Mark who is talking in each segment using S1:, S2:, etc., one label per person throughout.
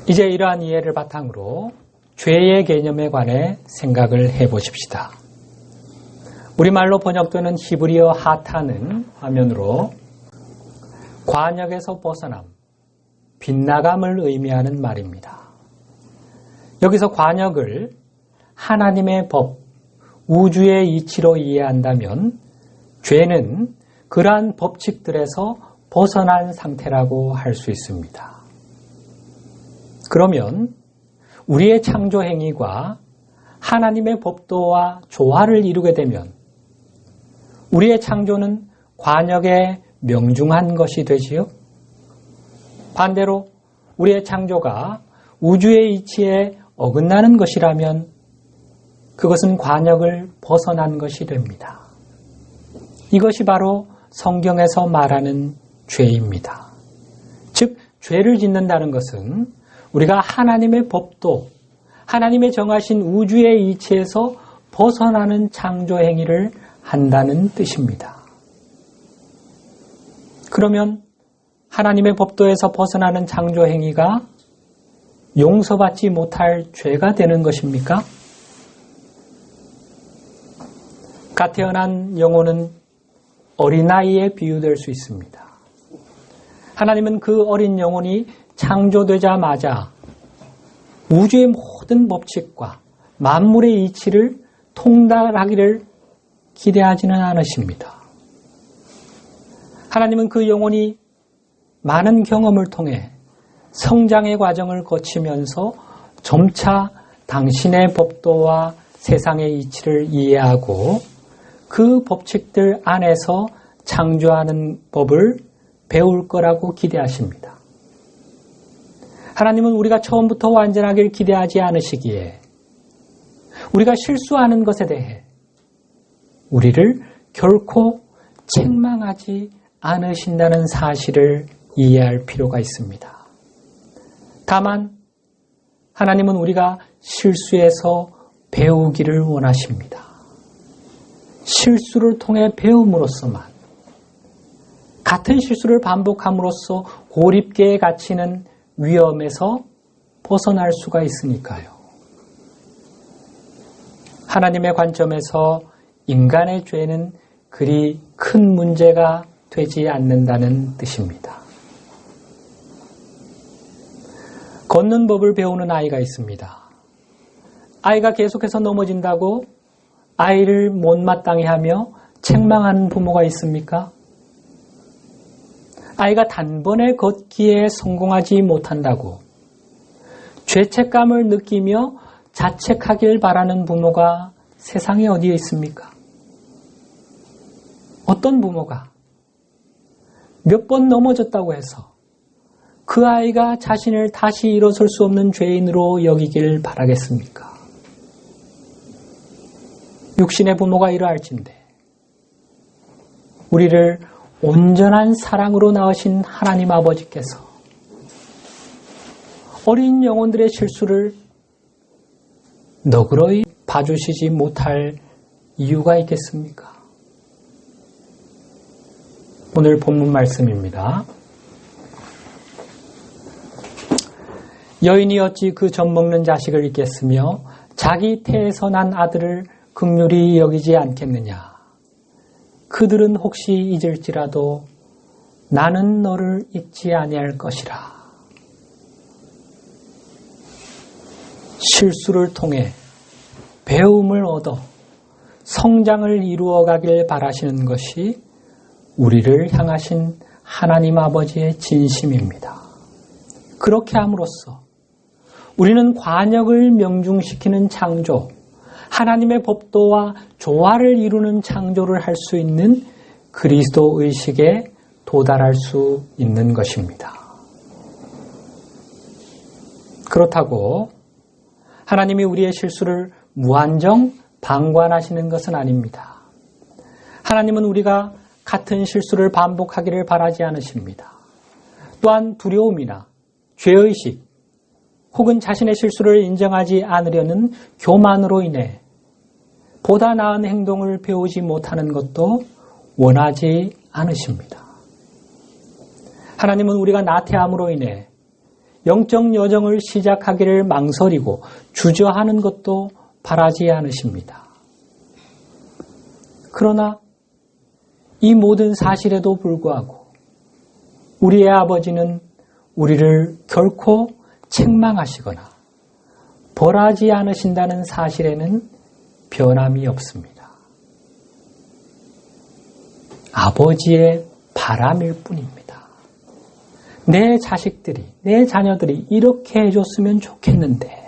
S1: 이제 이러한 이해를 바탕으로 죄의 개념에 관해 생각을 해보십시다. 우리말로 번역되는 히브리어 하타는 화면으로 관역에서 벗어남, 빗나감을 의미하는 말입니다. 여기서 관역을 하나님의 법, 우주의 이치로 이해한다면 죄는 그러한 법칙들에서 벗어난 상태라고 할 수 있습니다. 그러면 우리의 창조 행위가 하나님의 법도와 조화를 이루게 되면 우리의 창조는 관역에 명중한 것이 되지요. 반대로 우리의 창조가 우주의 이치에 어긋나는 것이라면 그것은 관역을 벗어난 것이 됩니다. 이것이 바로 성경에서 말하는 죄입니다. 즉, 죄를 짓는다는 것은 우리가 하나님의 법도, 하나님의 정하신 우주의 이치에서 벗어나는 창조 행위를 한다는 뜻입니다. 그러면 하나님의 법도에서 벗어나는 창조 행위가 용서받지 못할 죄가 되는 것입니까? 갓 태어난 영혼은 어린아이에 비유될 수 있습니다. 하나님은 그 어린 영혼이 창조되자마자 우주의 모든 법칙과 만물의 이치를 통달하기를 기대하지는 않으십니다. 하나님은 그 영혼이 많은 경험을 통해 성장의 과정을 거치면서 점차 당신의 법도와 세상의 이치를 이해하고 그 법칙들 안에서 창조하는 법을 배울 거라고 기대하십니다. 하나님은 우리가 처음부터 완전하길 기대하지 않으시기에 우리가 실수하는 것에 대해 우리를 결코 책망하지 않으신다는 사실을 이해할 필요가 있습니다. 다만 하나님은 우리가 실수에서 배우기를 원하십니다. 실수를 통해 배움으로써만 같은 실수를 반복함으로써 고립계에 갇히는 위험에서 벗어날 수가 있으니까요. 하나님의 관점에서 인간의 죄는 그리 큰 문제가 되지 않는다는 뜻입니다. 걷는 법을 배우는 아이가 있습니다. 아이가 계속해서 넘어진다고 아이를 못마땅해 하며 책망하는 부모가 있습니까? 아이가 단번에 걷기에 성공하지 못한다고 죄책감을 느끼며 자책하길 바라는 부모가 세상에 어디에 있습니까? 어떤 부모가 몇 번 넘어졌다고 해서 그 아이가 자신을 다시 일어설 수 없는 죄인으로 여기길 바라겠습니까? 육신의 부모가 이러할진대 우리를 온전한 사랑으로 낳으신 하나님 아버지께서 어린 영혼들의 실수를 너그러이 봐주시지 못할 이유가 있겠습니까? 오늘 본문 말씀입니다. 여인이 어찌 그 젖 먹는 자식을 잊겠으며 자기 태에서 난 아들을 긍휼히 여기지 않겠느냐. 그들은 혹시 잊을지라도 나는 너를 잊지 아니할 것이라. 실수를 통해 배움을 얻어 성장을 이루어가길 바라시는 것이 우리를 향하신 하나님 아버지의 진심입니다. 그렇게 함으로써 우리는 관역을 명중시키는 창조, 하나님의 법도와 조화를 이루는 창조를 할 수 있는 그리스도 의식에 도달할 수 있는 것입니다. 그렇다고 하나님이 우리의 실수를 무한정 방관하시는 것은 아닙니다. 하나님은 우리가 같은 실수를 반복하기를 바라지 않으십니다. 또한 두려움이나 죄의식 혹은 자신의 실수를 인정하지 않으려는 교만으로 인해 보다 나은 행동을 배우지 못하는 것도 원하지 않으십니다. 하나님은 우리가 나태함으로 인해 영적 여정을 시작하기를 망설이고 주저하는 것도 바라지 않으십니다. 그러나 이 모든 사실에도 불구하고 우리의 아버지는 우리를 결코 책망하시거나 벌하지 않으신다는 사실에는 변함이 없습니다. 아버지의 바람일 뿐입니다. 내 자식들이, 내 자녀들이 이렇게 해줬으면 좋겠는데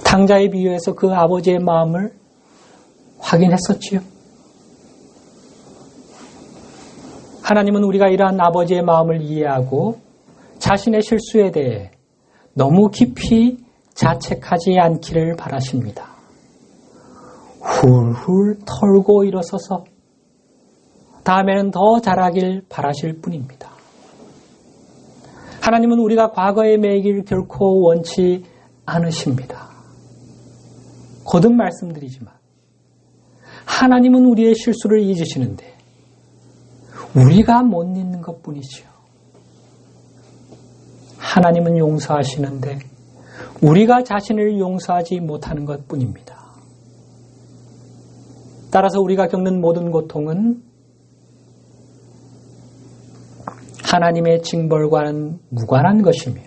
S1: 탕자의 비유에서 그 아버지의 마음을 확인했었지요. 하나님은 우리가 이러한 아버지의 마음을 이해하고 자신의 실수에 대해 너무 깊이 자책하지 않기를 바라십니다. 훌훌 털고 일어서서 다음에는 더 잘하길 바라실 뿐입니다. 하나님은 우리가 과거에 매이길 결코 원치 않으십니다. 거듭 말씀드리지만 하나님은 우리의 실수를 잊으시는데 우리가 못 잊는 것뿐이지요. 하나님은 용서하시는데 우리가 자신을 용서하지 못하는 것뿐입니다. 따라서 우리가 겪는 모든 고통은 하나님의 징벌과는 무관한 것이며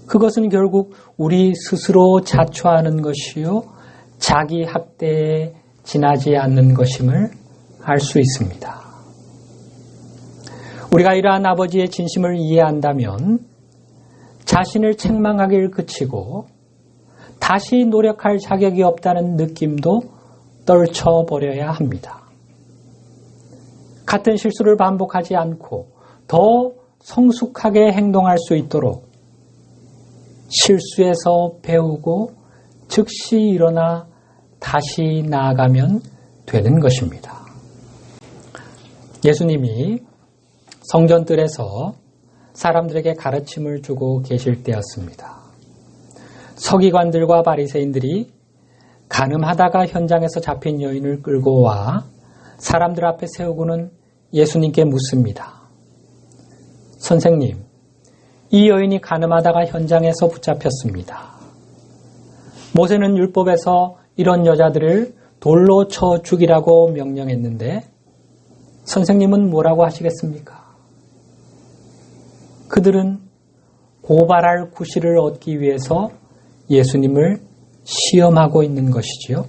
S1: 그것은 결국 우리 스스로 자초하는 것이요 자기 학대에 지나지 않는 것임을 알 수 있습니다. 우리가 이러한 아버지의 진심을 이해한다면 자신을 책망하길 그치고 다시 노력할 자격이 없다는 느낌도 떨쳐버려야 합니다. 같은 실수를 반복하지 않고 더 성숙하게 행동할 수 있도록 실수에서 배우고 즉시 일어나 다시 나아가면 되는 것입니다. 예수님이 성전뜰에서 사람들에게 가르침을 주고 계실 때였습니다. 서기관들과 바리새인들이 간음하다가 현장에서 잡힌 여인을 끌고 와 사람들 앞에 세우고는 예수님께 묻습니다. 선생님, 이 여인이 간음하다가 현장에서 붙잡혔습니다. 모세는 율법에서 이런 여자들을 돌로 쳐 죽이라고 명령했는데 선생님은 뭐라고 하시겠습니까? 그들은 고발할 구실을 얻기 위해서 예수님을 시험하고 있는 것이지요.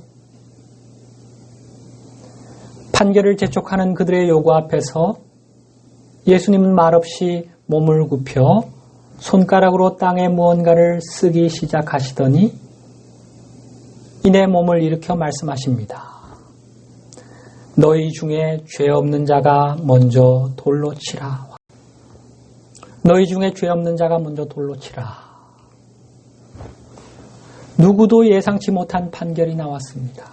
S1: 판결을 재촉하는 그들의 요구 앞에서 예수님은 말없이 몸을 굽혀 손가락으로 땅에 무언가를 쓰기 시작하시더니 이내 몸을 일으켜 말씀하십니다. 너희 중에 죄 없는 자가 먼저 돌로 치라. 너희 중에 죄 없는 자가 먼저 돌로 치라. 누구도 예상치 못한 판결이 나왔습니다.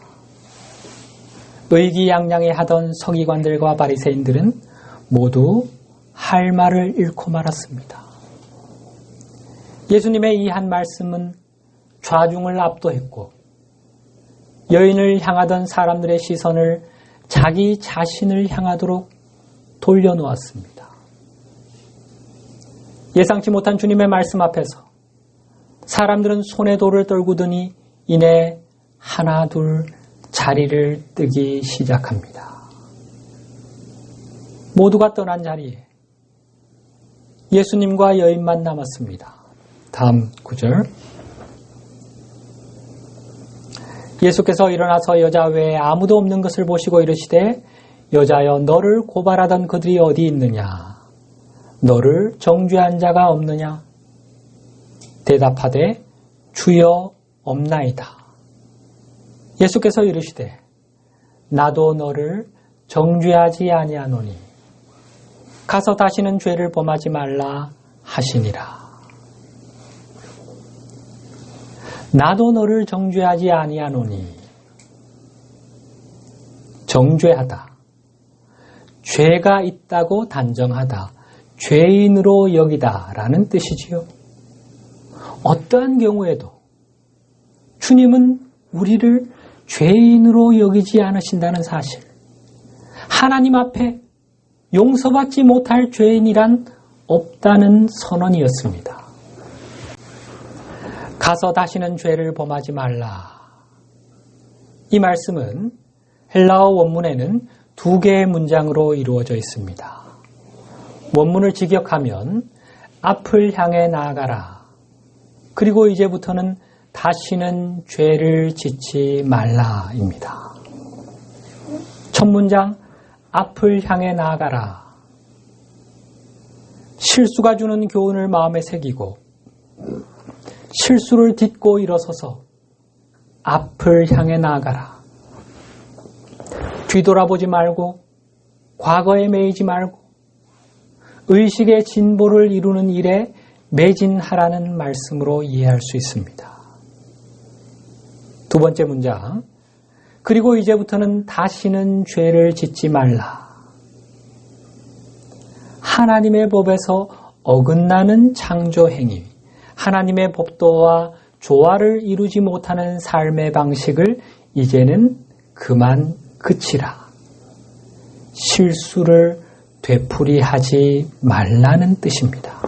S1: 의기양양해하던 서기관들과 바리새인들은 모두 할 말을 잃고 말았습니다. 예수님의 이 한 말씀은 좌중을 압도했고 여인을 향하던 사람들의 시선을 자기 자신을 향하도록 돌려놓았습니다. 예상치 못한 주님의 말씀 앞에서 사람들은 손에 돌을 떨구더니 이내 하나 둘 자리를 뜨기 시작합니다. 모두가 떠난 자리에 예수님과 여인만 남았습니다. 다음 9절. 예수께서 일어나서 여자 외에 아무도 없는 것을 보시고 이르시되 여자여 너를 고발하던 그들이 어디 있느냐? 너를 정죄한 자가 없느냐? 대답하되 주여 없나이다. 예수께서 이르시되 나도 너를 정죄하지 아니하노니 가서 다시는 죄를 범하지 말라 하시니라. 나도 너를 정죄하지 아니하노니 정죄하다. 죄가 있다고 단정하다. 죄인으로 여기다 라는 뜻이지요. 어떠한 경우에도 주님은 우리를 죄인으로 여기지 않으신다는 사실, 하나님 앞에 용서받지 못할 죄인이란 없다는 선언이었습니다. 가서 다시는 죄를 범하지 말라. 이 말씀은 헬라어 원문에는 2개의 문장으로 이루어져 있습니다. 원문을 직역하면 앞을 향해 나아가라. 그리고 이제부터는 다시는 죄를 짓지 말라입니다. 첫 문장 앞을 향해 나아가라. 실수가 주는 교훈을 마음에 새기고 실수를 딛고 일어서서 앞을 향해 나아가라. 뒤돌아보지 말고 과거에 매이지 말고 의식의 진보를 이루는 일에 매진하라는 말씀으로 이해할 수 있습니다. 두 번째 문장, 그리고 이제부터는 다시는 죄를 짓지 말라. 하나님의 법에서 어긋나는 창조 행위, 하나님의 법도와 조화를 이루지 못하는 삶의 방식을 이제는 그만 그치라. 실수를 되풀이하지 말라는 뜻입니다.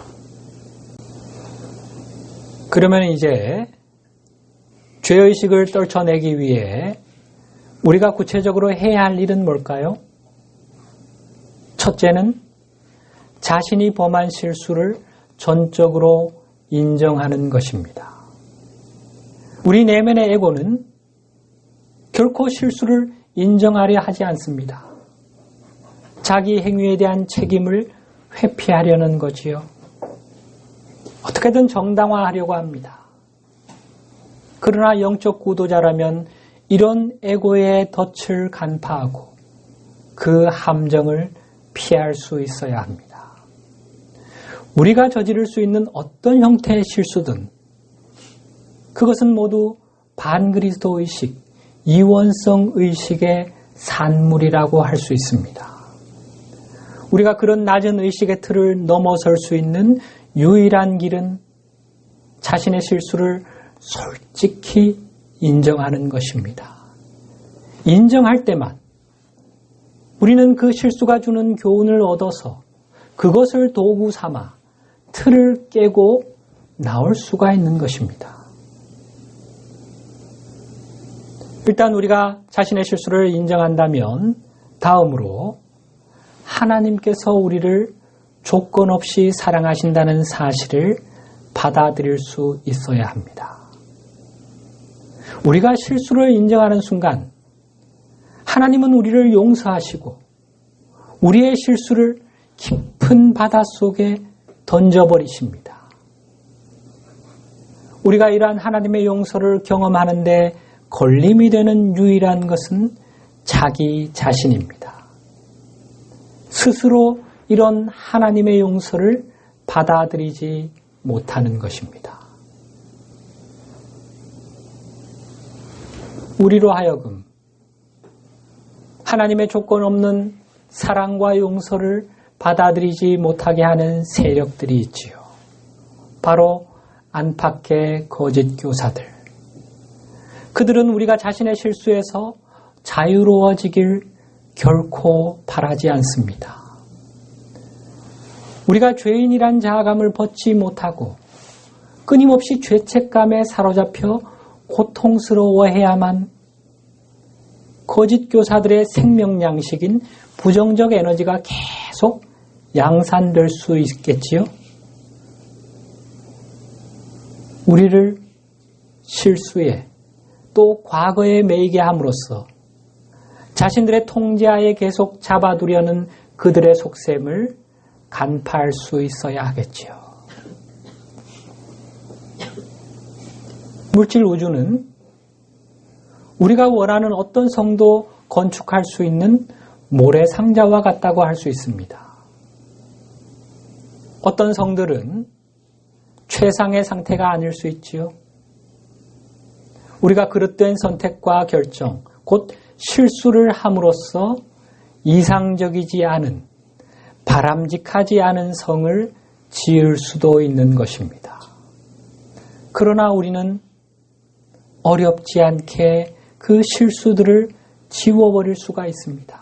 S1: 그러면 이제 죄의식을 떨쳐내기 위해 우리가 구체적으로 해야 할 일은 뭘까요? 첫째는 자신이 범한 실수를 전적으로 인정하는 것입니다. 우리 내면의 에고는 결코 실수를 인정하려 하지 않습니다. 자기 행위에 대한 책임을 회피하려는 거지요. 어떻게든 정당화하려고 합니다. 그러나 영적 구도자라면 이런 에고의 덫을 간파하고 그 함정을 피할 수 있어야 합니다. 우리가 저지를 수 있는 어떤 형태의 실수든 그것은 모두 반그리스도 의식, 이원성 의식의 산물이라고 할 수 있습니다. 우리가 그런 낮은 의식의 틀을 넘어설 수 있는 유일한 길은 자신의 실수를 솔직히 인정하는 것입니다. 인정할 때만 우리는 그 실수가 주는 교훈을 얻어서 그것을 도구 삼아 틀을 깨고 나올 수가 있는 것입니다. 일단 우리가 자신의 실수를 인정한다면 다음으로 하나님께서 우리를 조건 없이 사랑하신다는 사실을 받아들일 수 있어야 합니다. 우리가 실수를 인정하는 순간 하나님은 우리를 용서하시고 우리의 실수를 깊은 바닷속에 던져버리십니다. 우리가 이러한 하나님의 용서를 경험하는데 걸림이 되는 유일한 것은 자기 자신입니다. 스스로 이런 하나님의 용서를 받아들이지 못하는 것입니다. 우리로 하여금 하나님의 조건 없는 사랑과 용서를 받아들이지 못하게 하는 세력들이 있지요. 바로 안팎의 거짓 교사들. 그들은 우리가 자신의 실수에서 자유로워지길 결코 바라지 않습니다. 우리가 죄인이란 자아감을 벗지 못하고 끊임없이 죄책감에 사로잡혀 고통스러워해야만 거짓 교사들의 생명 양식인 부정적 에너지가 계속 양산될 수 있겠지요. 우리를 실수에 또 과거에 매이게 함으로써 자신들의 통제하에 계속 잡아두려는 그들의 속셈을 간파할 수 있어야 하겠지요. 물질 우주는 우리가 원하는 어떤 성도 건축할 수 있는 모래상자와 같다고 할 수 있습니다. 어떤 성들은 최상의 상태가 아닐 수 있지요. 우리가 그릇된 선택과 결정, 곧 실수를 함으로써 이상적이지 않은, 바람직하지 않은 성을 지을 수도 있는 것입니다. 그러나 우리는 어렵지 않게 그 실수들을 지워버릴 수가 있습니다.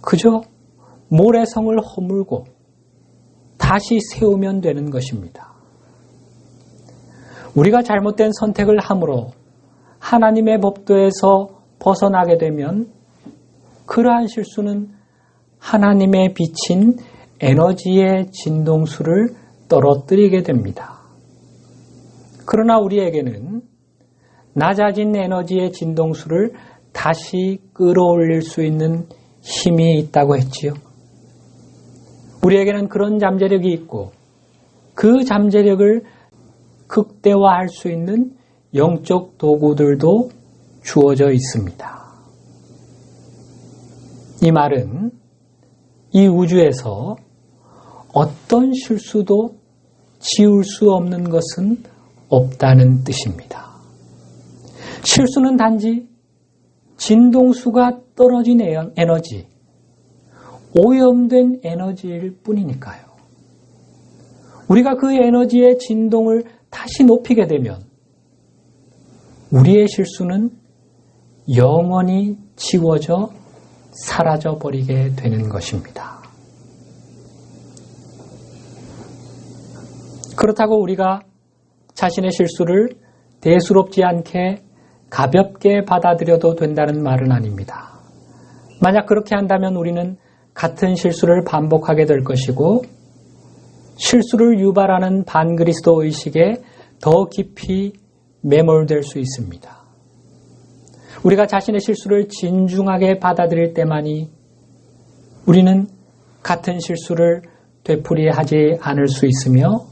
S1: 그저 모래성을 허물고 다시 세우면 되는 것입니다. 우리가 잘못된 선택을 함으로 하나님의 법도에서 벗어나게 되면 그러한 실수는 하나님의 비친 에너지의 진동수를 떨어뜨리게 됩니다. 그러나 우리에게는 낮아진 에너지의 진동수를 다시 끌어올릴 수 있는 힘이 있다고 했지요. 우리에게는 그런 잠재력이 있고 그 잠재력을 극대화할 수 있는 영적 도구들도 주어져 있습니다. 이 말은 이 우주에서 어떤 실수도 지울 수 없는 것은 없다는 뜻입니다. 실수는 단지 진동수가 떨어진 에너지, 오염된 에너지일 뿐이니까요. 우리가 그 에너지의 진동을 다시 높이게 되면 우리의 실수는 영원히 지워져 사라져버리게 되는 것입니다. 그렇다고 우리가 자신의 실수를 대수롭지 않게 가볍게 받아들여도 된다는 말은 아닙니다. 만약 그렇게 한다면 우리는 같은 실수를 반복하게 될 것이고 실수를 유발하는 반그리스도 의식에 더 깊이 매몰될 수 있습니다. 우리가 자신의 실수를 진중하게 받아들일 때만이 우리는 같은 실수를 되풀이하지 않을 수 있으며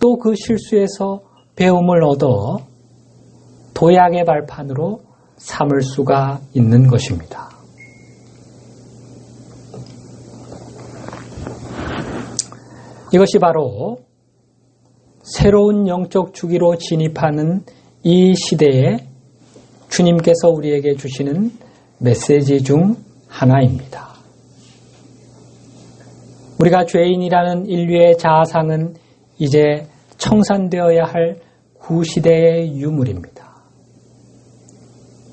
S1: 또 그 실수에서 배움을 얻어 도약의 발판으로 삼을 수가 있는 것입니다. 이것이 바로 새로운 영적 주기로 진입하는 이 시대에 주님께서 우리에게 주시는 메시지 중 하나입니다. 우리가 죄인이라는 인류의 자아상은 이제 청산되어야 할 구시대의 유물입니다.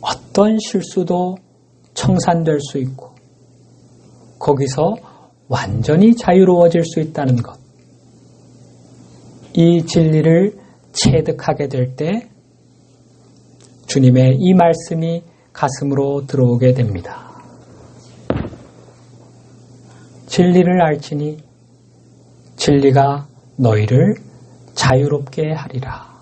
S1: 어떤 실수도 청산될 수 있고 거기서 완전히 자유로워질 수 있다는 것. 이 진리를 체득하게 될 때 주님의 이 말씀이 가슴으로 들어오게 됩니다. 진리를 알지니 진리가 너희를 자유롭게 하리라.